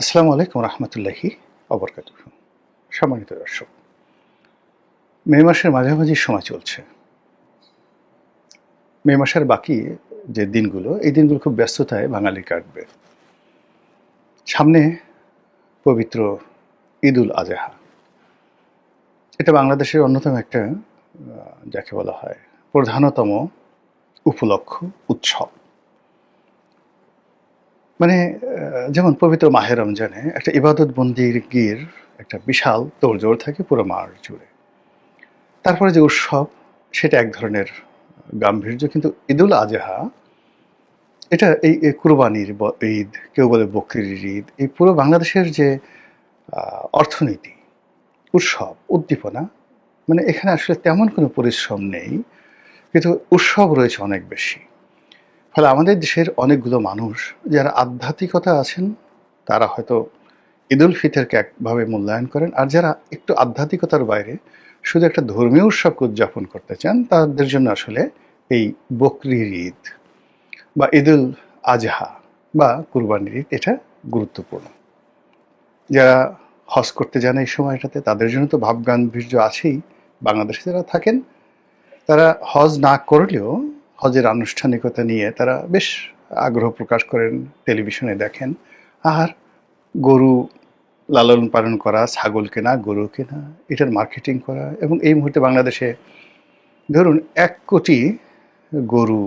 আসসালামু আলাইকুম রহমতুল্লাহি অবরকাতুহ। সম্মানিত দর্শক, মে মাসের মাঝামাঝি সময় চলছে। মে মাসের বাকি যে দিনগুলো, এই দিনগুলো খুব ব্যস্ততায় বাঙালি কাটবে। সামনে পবিত্র ঈদুল আজহা। এটা বাংলাদেশের অন্যতম একটা যাকে বলা হয় প্রধানতম উপলক্ষ, উৎসব। মানে যেমন পবিত্র মাহে রমজানে একটা ইবাদত বন্দিগির একটা বিশাল তোড়জোড় থাকে পুরো মাস জুড়ে। তারপরে যে উৎসব, সেটা এক ধরনের গাম্ভীর্য। কিন্তু ঈদুল আজহা এটা এই কুরবানির ঈদ, কেউ বলে বকরির ঈদ, এই পুরো বাংলাদেশের যে অর্থনীতি, উৎসব, উদ্দীপনা, মানে এখানে আসলে তেমন কোনো পরিশ্রম নেই, কিন্তু উৎসব রয়েছে অনেক বেশি। ফলে আমাদের দেশের অনেকগুলো মানুষ যারা আধ্যাত্মিকতা আছেন, তারা হয়তো ঈদুল ফিতরকে একভাবে মূল্যায়ন করেন, আর যারা একটু আধ্যাত্মিকতার বাইরে শুধু একটা ধর্মীয় উৎসবকে উদযাপন করতে চান, তাদের জন্য আসলে এই বকরির ঈদ বা ঈদুল আজহা বা কুরবানির ঈদ এটা গুরুত্বপূর্ণ। যারা হজ করতে যান এই সময়টাতে, তাদের জন্য তো ভাবগাম্ভীর্য আছেই। বাংলাদেশে যারা থাকেন, তারা হজ না করলেও হজের আনুষ্ঠানিকতা নিয়ে তারা বেশ আগ্রহ প্রকাশ করেন, টেলিভিশনে দেখেন। আর গরু লালন পালন করা, ছাগল কেনা, গরু কেনা, এটার মার্কেটিং করা, এবং এই মুহূর্তে বাংলাদেশে ধরুন ১ কোটি গরু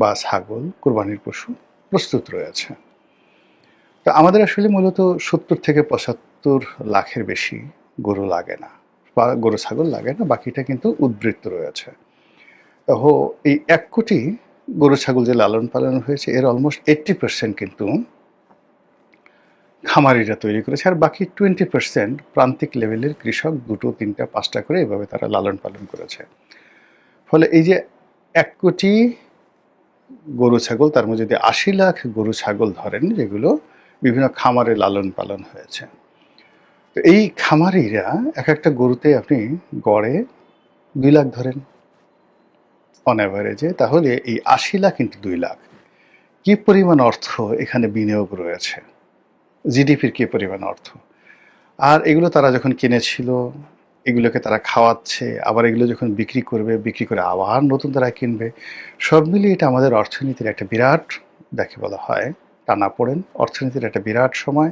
বা ছাগল, কোরবানির পশু প্রস্তুত রয়েছে। তো আমাদের আসলে মূলত ৭০ থেকে ৭৫ লাখের বেশি গরু লাগে না, বা গরু ছাগল লাগে না, বাকিটা কিন্তু উদ্বৃত্ত রয়েছে। তো এই ১ কোটি গরু ছাগল যে লালন পালন হয়েছে, এর অলমোস্ট 80% কিন্তু খামারিরা তৈরি করেছে, আর বাকি 20% প্রান্তিক লেভেলের কৃষক, ২টো ৩টা ৫টা করে এভাবে তারা লালন পালন করেছে। ফলে এই যে ১ কোটি গরু ছাগল, তার মধ্যে যদি ৮০ লাখ গরু ছাগল ধরেন, যেগুলো বিভিন্ন খামারে লালন পালন হয়েছে, তো এই খামারিরা এক একটা গরুতে আপনি গড়ে ২ লাখ ধরেন অন অ্যাভারেজে, তাহলে এই ৮০ লাখ ইন্টু ২ লাখ, কি পরিমাণ অর্থ এখানে বিনিয়োগ রয়েছে, জিডিপির কি পরিমাণ অর্থ। আর এগুলো তারা যখন কিনেছিল, এগুলোকে তারা খাওয়াচ্ছে, আবার এগুলো যখন বিক্রি করবে, বিক্রি করে আবার নতুন তারা কিনবে, সব মিলিয়ে এটা আমাদের অর্থনীতির একটা বিরাট, যাকে বলা হয় টানাপোড়েন, অর্থনীতির একটা বিরাট সময়।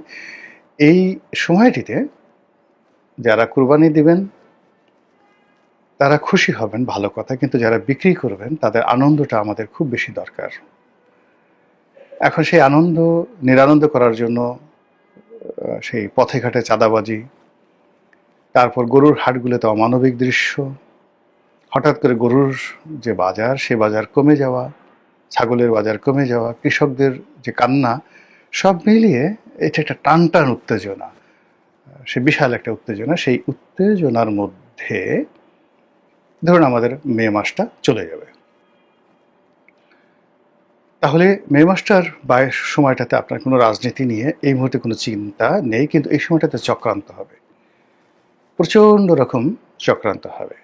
এই সময়টিতে যারা কুরবানি দিবেন তারা খুশি হবেন, ভালো কথা, কিন্তু যারা বিক্রি করবেন তাদের আনন্দটা আমাদের খুব বেশি দরকার। এখন সেই আনন্দ নিরানন্দ করার জন্য সেই পথে ঘাটে চাঁদাবাজি, তারপর গরুর হাটগুলোতে অমানবিক দৃশ্য, হঠাৎ করে গরুর যে বাজার, সে বাজার কমে যাওয়া, ছাগলের বাজার কমে যাওয়া, কৃষকদের যে কান্না, সব মিলিয়ে এটা একটা টান টান উত্তেজনা, সে বিশাল একটা উত্তেজনা। সেই উত্তেজনার মধ্যে ধরুন আমাদের মে মাসটা চলে যাবে, তাহলে মে মাসটার সময়টাতে আপনার কোনো রাজনীতি নিয়ে এই মুহূর্তে কোনো চিন্তা নেই, কিন্তু এই সময়টাতে চক্রান্ত হবে, প্রচণ্ড রকম চক্রান্ত হবে।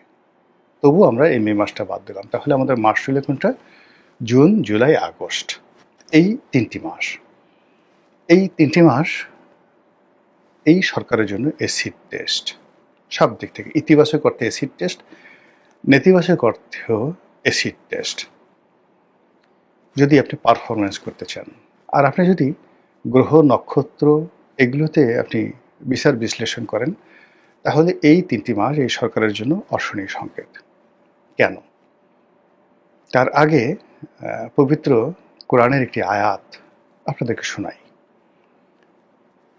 তবু আমরা এই মে মাসটা বাদ দিলাম, তাহলে আমাদের মাস চলে কোনটা? জুন, জুলাই, আগস্ট, এই 3টি মাস। এই 3টি মাস এই সরকারের জন্য এসিড টেস্ট, সব দিক থেকে। ইতিবাচক অর্থে এসিড টেস্ট, নেতিবাচক অর্থেও এসিড টেস্ট, যদি আপনি পারফরমেন্স করতে চান। আর আপনি যদি গ্রহ, নক্ষত্র, এগুলোতে আপনি বিচার বিশ্লেষণ করেন, তাহলে এই 3টি মাস এই সরকারের জন্য অশনি সংকেত। কেন? তার আগে পবিত্র কোরআনের একটি আয়াত আপনাদেরকে শোনাই।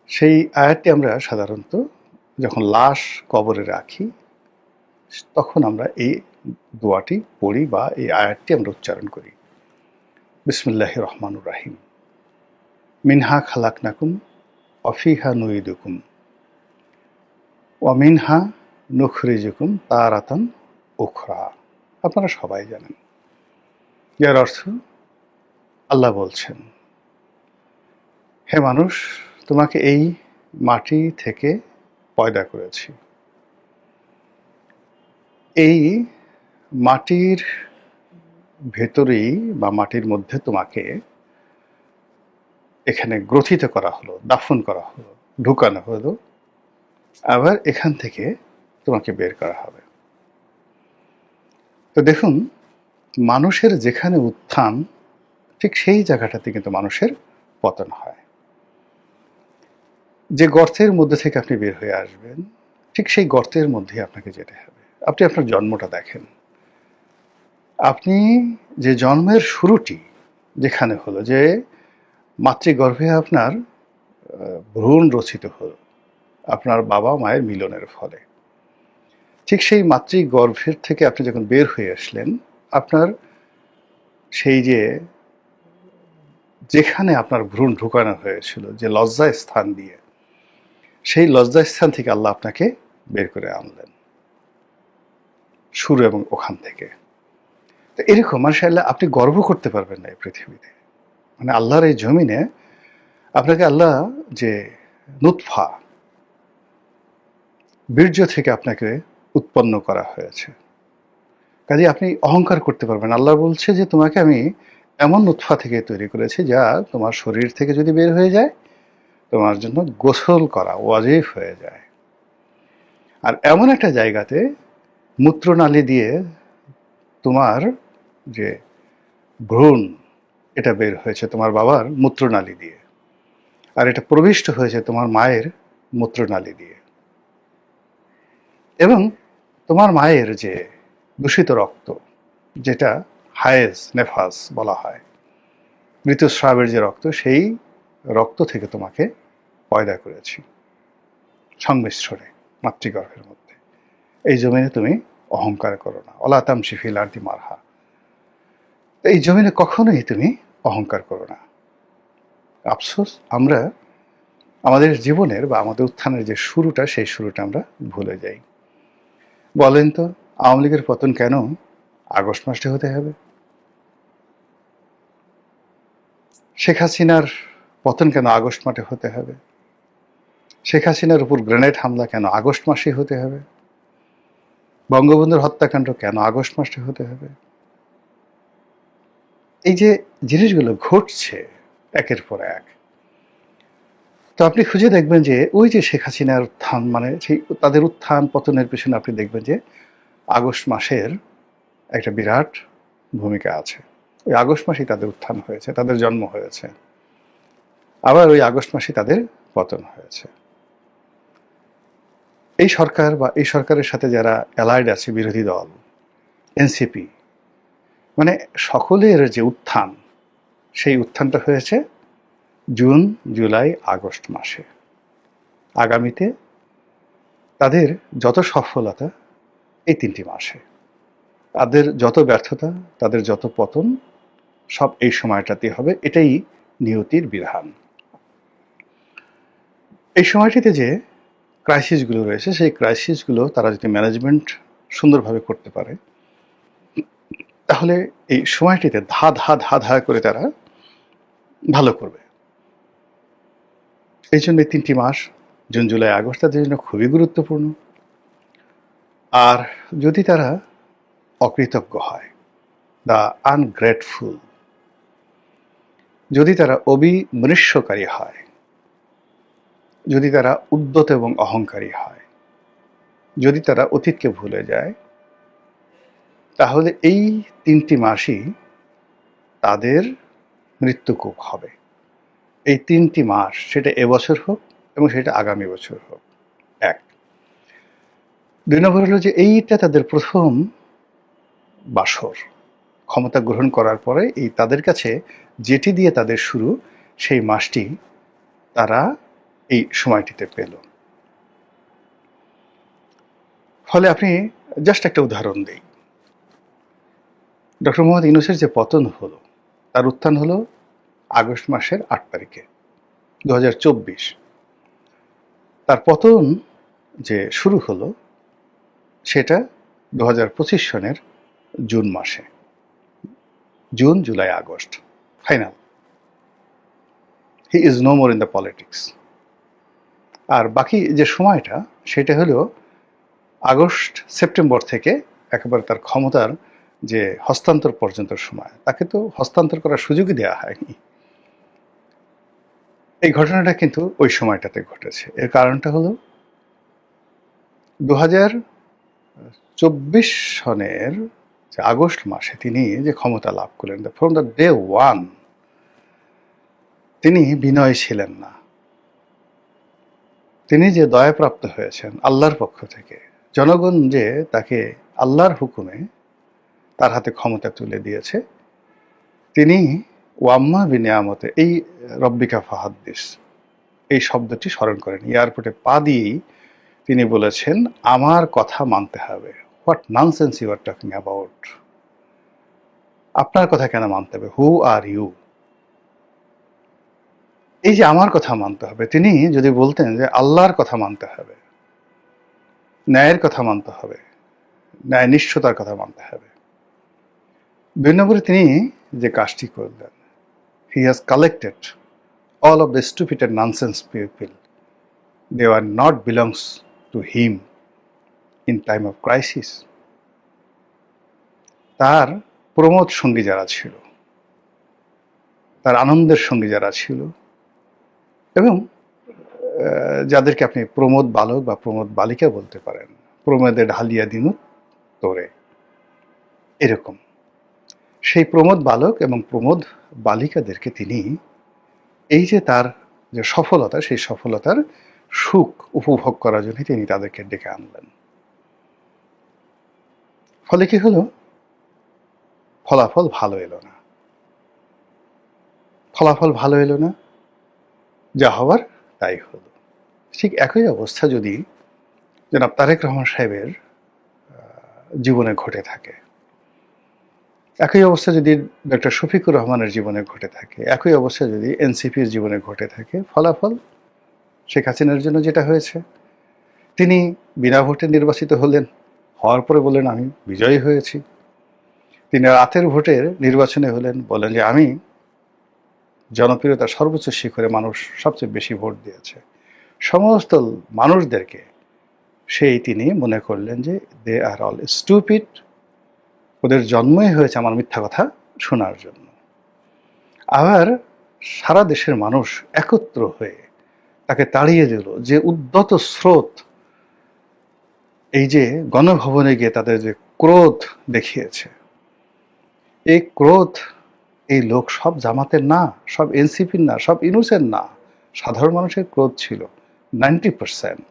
সেই আয়াতটি আমরা সাধারণত যখন লাশ কবরে রাখি, তখন আমরা এই দোয়াটি পড়ি বা এই আয়াতটি আমরা উচ্চারণ করি। বিসমিল্লাহির রহমানুর রাহিম। মিনহা খালাকনাকুম অফিহা নুইদুকুম ওয়ামিনহা নুখরিজুকুম তারাতান উখরা। আপনারা সবাই জানেন, যার অর্থ, আল্লাহ বলছেন, হে মানুষ, তোমাকে এই মাটি থেকে পয়দা করেছি, এই মাটির ভেতরেই বা মাটির মধ্যে তোমাকে এখানে গ্রথিত করা হলো, দাফন করা হলো, ঢুকানো হলো, আবার এখান থেকে তোমাকে বের করা হবে। তো দেখুন, মানুষের যেখানে উত্থান, ঠিক সেই জায়গাটাতে কিন্তু মানুষের পতন হয়। যে গর্তের মধ্যে থেকে আপনি বের হয়ে আসবেন, ঠিক সেই গর্তের মধ্যে আপনাকে যেতে হবে। আপনি আপনার জন্মটা দেখেন, আপনি যে জন্মের শুরুটি যেখানে হলো, যে মাতৃগর্ভে আপনার ভ্রূণ রচিত হলো আপনার বাবা মায়ের মিলনের ফলে, ঠিক সেই মাতৃগর্ভের থেকে আপনি যখন বের হয়ে আসলেন, আপনার সেই যেখানে আপনার ভ্রূণ ঢুকানো হয়েছিল, যে লজ্জা স্থান দিয়ে, সেই লজ্জা স্থান থেকে আল্লাহ আপনাকে বের করে আনলেন, শুরু এবং ওখান থেকে। তো এরকম মাশাআল্লাহ আপনি গর্ব করতে পারবেন না এই পৃথিবীতে। মানে আল্লাহর এই জমিনে আপনাকে আল্লাহ যে নুতফা, বীর্য থেকে আপনাকে উৎপন্ন করা হয়েছে, কাজে আপনি অহংকার করতে পারবেন। আল্লাহ বলছে যে তোমাকে আমি এমন নুতফা থেকে তৈরি করেছি যা তোমার শরীর থেকে যদি বের হয়ে যায়, তোমার জন্য গোসল করা ওয়াজিব হয়ে যায়। আর এমন একটা জায়গাতে মূত্রনালী দিয়ে তোমার যে ভ্রূণ, এটা বের হয়েছে তোমার বাবার মূত্রনালী দিয়ে, আর এটা প্রবিষ্ট হয়েছে তোমার মায়ের মূত্রনালী দিয়ে। এবং তোমার মায়ের যে দূষিত রক্ত, যেটা হায়েজ নেফাস বলা হয়, ঋতুস্রাবের যে রক্ত, সেই রক্ত থেকে তোমাকে পয়দা করেছি সংমিশ্রণে মাতৃগর্ভের মধ্যে। এই জমিনে তুমি অহংকার করো না, অলা তামশি ফিল আরদি মারহা। এই জমিনে কখনোই তুমি অহংকার করো না। আফসোস, আমরা আমাদের জীবনের বা আমাদের উত্থানের যে শুরুটা, সেই শুরুটা আমরা ভুলে যাই। বলেন তো, আওয়ামী লীগের পতন কেন আগস্ট মাসে হতে হবে? শেখ হাসিনার পতন কেন আগস্ট মাসে হতে হবে? শেখ হাসিনার উপর গ্রেনেড হামলা কেন আগস্ট মাসে হতে হবে? বঙ্গবন্ধুর হত্যাকাণ্ড কেন আগস্ট মাসে হতে হবে? এই যে জিনিসগুলো ঘটছে একের পর এক, তো আপনি খুঁজে দেখবেন যে ওই যে শেখ হাসিনার উত্থান, মানে সেই তাদের উত্থান পতনের পেছনে আপনি দেখবেন যে আগস্ট মাসের একটা বিরাট ভূমিকা আছে। ওই আগস্ট মাসেই তাদের উত্থান হয়েছে, তাদের জন্ম হয়েছে, আবার ওই আগস্ট মাসেই তাদের পতন হয়েছে। এই সরকার বা এই সরকারের সাথে যারা অ্যালাইড আছে, বিরোধী দল এনসিপি, মানে সকলের যে উত্থান, সেই উত্থানটা হয়েছে জুন, জুলাই, আগস্ট মাসে। আগামীতে তাদের যত সফলতা এই 3টি মাসে, তাদের যত ব্যর্থতা, তাদের যত পতন, সব এই সময়টাতে হবে। এটাই নিয়তির বিধান। এই সময়টিতে যে ক্রাইসিসগুলো রয়েছে, সেই ক্রাইসিসগুলো তারা যদি ম্যানেজমেন্ট সুন্দরভাবে করতে পারে, তাহলে এই সময়টিতে ধা ধা ধা ধা করে তারা ভালো করবে। এই জন্য 3টি মাস, জুন, জুলাই, আগস্ট, তাদের জন্য খুবই গুরুত্বপূর্ণ। আর যদি তারা অকৃতজ্ঞ হয়, দ্য আনগ্রেটফুল, যদি তারা অবিমৃষ্যকারী হয়, যদি তারা উদ্যত এবং অহংকারী হয়, যদি তারা অতীতকে ভুলে যায়, তাহলে এই 3টি মাসই তাদের মৃত্যুকূপ হবে। এই 3টি মাস, সেটা এবছর হোক এবং সেটা আগামী বছর হোক। 1, 2 নম্বর হলো যে এইটা তাদের প্রথম বাসর। ক্ষমতা গ্রহণ করার পরে এই তাদের কাছে যেটি দিয়ে তাদের শুরু, সেই মাসটি তারা এই সময়টিতে পেল। ফলে আপনি জাস্ট একটা উদাহরণ দিই, ডক্টর মোহাম্মদ ইউনূসের যে পতন হলো, তার উত্থান হলো আগস্ট মাসের 8 তারিখে 2024। তার পতন যে শুরু হলো, সেটা 2025 সনের জুন মাসে। June, July, August, final. He is no more in the politics. আর বাকি যে সময়টা, সেটা হলো আগস্ট, সেপ্টেম্বর থেকে একেবারে তার ক্ষমতার যে হস্তান্তর পর্যন্ত সময়। তাকে তো হস্তান্তর করার সুযোগই দেওয়া হয়নি। এই ঘটনাটা কিন্তু ওই সময়টাতে ঘটেছে। এর কারণটা হলো 2024 সনের যে আগস্ট মাসে তিনি যে ক্ষমতা লাভ করলেন, ফ্রম দ্য ডে ওয়ান তিনি বিনয় ছিলেন না। তিনি যে দয়াপ্রাপ্ত হয়েছেন আল্লাহর পক্ষ থেকে, জনগণ যে তাকে আল্লাহর হুকুমে তার হাতে ক্ষমতা তুলে দিয়েছে, তিনি ওয়াম্মা বিনিয়ামতে এই রব্বিকা ফাহাদ্দিস এই শব্দটি স্মরণ করেন। এয়ারপোর্টে পা দিয়েই তিনি বলেছেন, আমার কথা মানতে হবে। What nonsense you are talking about, আপনার কথা কেন মানতে হবে, হু আর ইউ। এই যে আমার কথা মানতে হবে, তিনি যদি বলতেন যে আল্লাহর কথা মানতে হবে, ন্যায়ের কথা মানতে হবে, ন্যায় নিষ্ঠতার কথা মানতে হবে। 2 নম্বরে তিনি যে কাজটি করলেন, he has collected all of the stupid and nonsense people. They were not belongs to him in time of crisis. তার প্রমোদ সঙ্গী যারা ছিল, তার আনন্দের সঙ্গী যারা ছিল, এবং যাদেরকে আপনি প্রমোদ বালক বা প্রমোদ বালিকা বলতে পারেন, প্রমোদে ঢালিয়া দিনু তোরে, এরকম সেই প্রমোদ বালক এবং প্রমোদ বালিকাদেরকে তিনি এই যে তার যে সফলতা, সেই সফলতার সুখ উপভোগ করার জন্য তিনি তাদেরকে ডেকে আনলেন। ফলে কি হলো, ফলাফল ভালো এলো না। ফলাফল ভালো এলো না, যা হওয়ার তাই হলো। ঠিক একই অবস্থা যদি জনাব তারেক রহমান সাহেবের জীবনে ঘটে থাকে, একই অবস্থা যদি ডক্টর শফিকুর রহমানের জীবনে ঘটে থাকে, একই অবস্থা যদি এনসিপির জীবনে ঘটে থাকে, ফলাফল শেখ হাসিনার জন্য যেটা হয়েছে, তিনি বিনা ভোটে নির্বাচিত হলেন, হওয়ার পরে বললেন আমি বিজয়ী হয়েছি। তিনি রাতের ভোটের নির্বাচনে হলেন, বলেন যে আমি জনপ্রিয়তার সর্বোচ্চ শিখরে, মানুষ সবচেয়ে বেশি ভোট দিয়েছে। সমস্ত মানুষদেরকে সেই তিনি মনে করলেন যে দে আর অল স্টুপিড, ওদের জন্মই হয়েছে আমার মিথ্যা কথা শোনার জন্য। আবার সারা দেশের মানুষ একত্র হয়ে তাকে তাড়িয়ে দিল। যে উদ্যত স্রোত, এই যে গণভবনে গিয়ে তাদের যে ক্রোধ দেখিয়েছে, এই ক্রোধ, এই লোক সব জামাতের না, সব এনসিপির না, সব ইউনূসের না, সাধারণ মানুষের ক্রোধ ছিল। 90%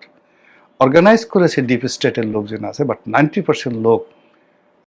অর্গানাইজ করেছে ডিপ স্টেটের লোকজন আছে, বাট 90% লোক